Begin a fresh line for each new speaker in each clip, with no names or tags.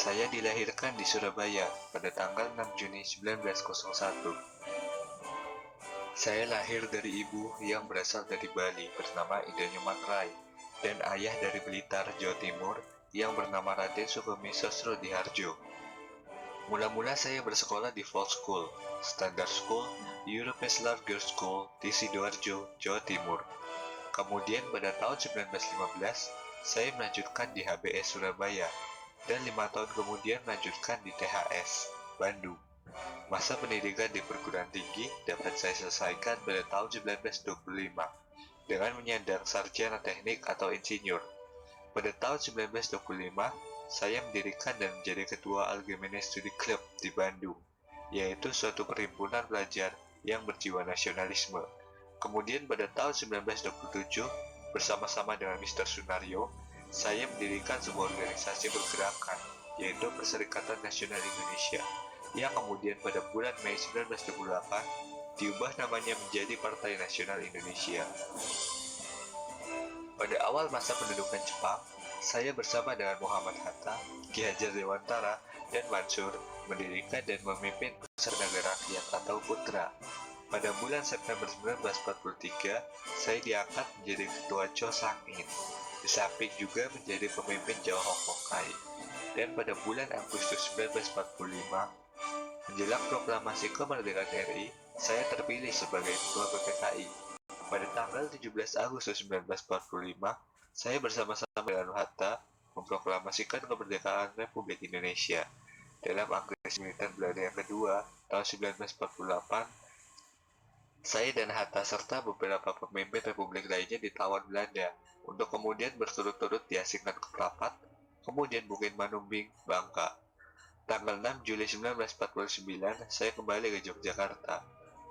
Saya dilahirkan di Surabaya pada tanggal 6 Juni 1901. Saya lahir dari ibu yang berasal dari Bali bernama Ida Nyoman Rai dan ayah dari Blitar, Jawa Timur yang bernama Raden Sukemi Sosrodiharjo. Mula-mula saya bersekolah di Folk School, Standard School, Europeslar Girls School di Sidoarjo, Jawa Timur. Kemudian pada tahun 1915, saya melanjutkan di HBS Surabaya dan 5 tahun kemudian melanjutkan di THS, Bandung. Masa pendidikan di perguruan tinggi dapat saya selesaikan pada tahun 1925 dengan menyandang sarjana teknik atau insinyur. Pada tahun 1925, saya mendirikan dan menjadi ketua Algemene Studi Club di Bandung, yaitu suatu perhimpunan pelajar yang berjiwa nasionalisme. Kemudian pada tahun 1927, bersama-sama dengan Mr. Sunario, saya mendirikan sebuah organisasi pergerakan, yaitu Perserikatan Nasional Indonesia, yang kemudian pada bulan Mei 1928 diubah namanya menjadi Partai Nasional Indonesia. Pada awal masa pendudukan Jepang, saya bersama dengan Muhammad Hatta, Ki Hajar Dewantara, dan Mansur mendirikan dan memimpin Pusat Naga Rakyat atau PUTRA. Pada bulan September 1943, saya diangkat menjadi Ketua Chosangin, di samping juga menjadi pemimpin Jawa Hokkaido. Dan pada bulan Agustus 1945, menjelang proklamasi kemerdekaan RI, saya terpilih sebagai Ketua PPKI. Pada tanggal 17 Agustus 1945, saya bersama-sama dengan Hatta memproklamasikan kemerdekaan Republik Indonesia. Dalam agresi militer Belanda yang kedua, tahun 1948, saya dan Hatta serta beberapa pemimpin republik lainnya ditawan Belanda untuk kemudian berturut-turut diasingkan ke Prapat, kemudian Bukit Manumbing, Bangka. Tanggal 6 Juli 1949, saya kembali ke Yogyakarta,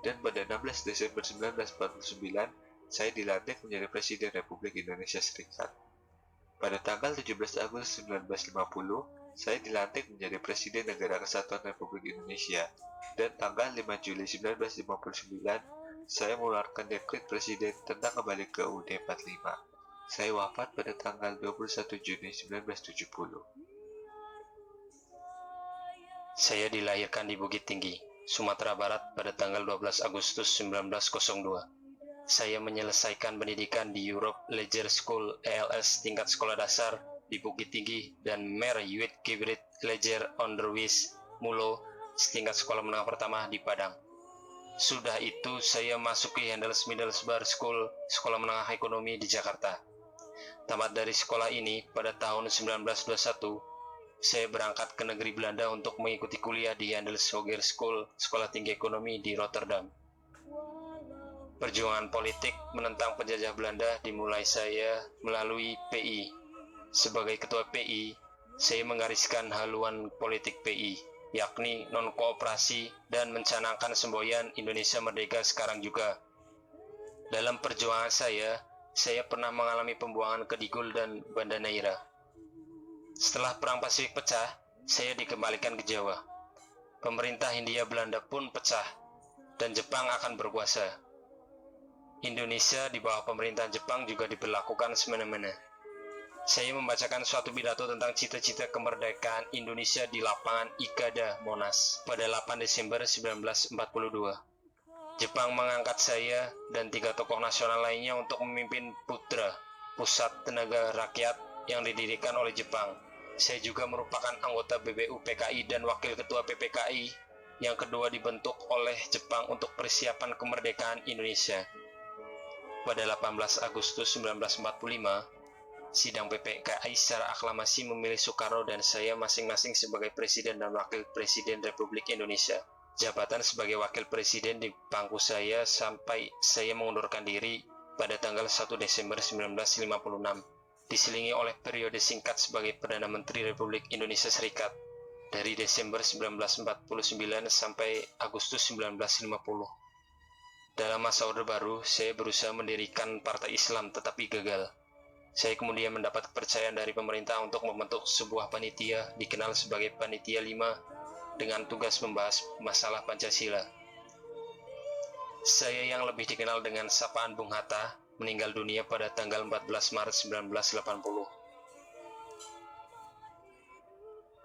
dan pada 16 Desember 1949, saya dilantik menjadi Presiden Republik Indonesia Serikat. Pada tanggal 17 Agustus 1950, saya dilantik menjadi Presiden Negara Kesatuan Republik Indonesia, dan tanggal 5 Juli 1959, saya mengeluarkan dekret Presiden tentang kembali ke UUD 45. Saya wafat pada tanggal 21 Juni 1970.
Saya dilahirkan di Bukit Tinggi, Sumatera Barat pada tanggal 12 Agustus 1902. Saya menyelesaikan pendidikan di Europe Leisure School ELS tingkat sekolah dasar di Bukit Tinggi dan Mer Youth Hybrid Leisure Onderwijs Mulo tingkat sekolah menengah pertama di Padang. Sudah itu saya masuki Handels Middlesbrough School, sekolah menengah ekonomi di Jakarta. Tamat dari sekolah ini pada tahun 1921, saya berangkat ke negeri Belanda untuk mengikuti kuliah di Handels Hoger School, sekolah tinggi ekonomi di Rotterdam. Perjuangan politik menentang penjajah Belanda dimulai saya melalui PI. Sebagai ketua PI, saya menggariskan haluan politik PI, yakni non-kooperasi dan mencanangkan semboyan Indonesia Merdeka sekarang juga. Dalam perjuangan saya pernah mengalami pembuangan ke Digul dan Banda Neira. Setelah Perang Pasifik pecah, saya dikembalikan ke Jawa. Pemerintah Hindia Belanda pun pecah, dan Jepang akan berkuasa. Indonesia di bawah pemerintahan Jepang juga diberlakukan semena-mena. Saya membacakan suatu pidato tentang cita-cita kemerdekaan Indonesia di lapangan Ikada, Monas, pada 8 Desember 1942. Jepang mengangkat saya dan 3 tokoh nasional lainnya untuk memimpin PUTRA, Pusat Tenaga Rakyat, yang didirikan oleh Jepang. Saya juga merupakan anggota BBU PKI dan wakil ketua PPKI yang kedua dibentuk oleh Jepang untuk persiapan kemerdekaan Indonesia. Pada 18 Agustus 1945, sidang PPKI secara aklamasi memilih Soekarno dan saya masing-masing sebagai Presiden dan Wakil Presiden Republik Indonesia. Jabatan sebagai Wakil Presiden di pangku saya sampai saya mengundurkan diri pada tanggal 1 Desember 1956, diselingi oleh periode singkat sebagai Perdana Menteri Republik Indonesia Serikat dari Desember 1949 sampai Agustus 1950. Dalam masa Orde Baru, saya berusaha mendirikan Partai Islam tetapi gagal. Saya kemudian mendapat kepercayaan dari pemerintah untuk membentuk sebuah panitia dikenal sebagai Panitia 5 dengan tugas membahas masalah Pancasila. Saya yang lebih dikenal dengan sapaan Bung Hatta meninggal dunia pada tanggal 14 Maret 1980.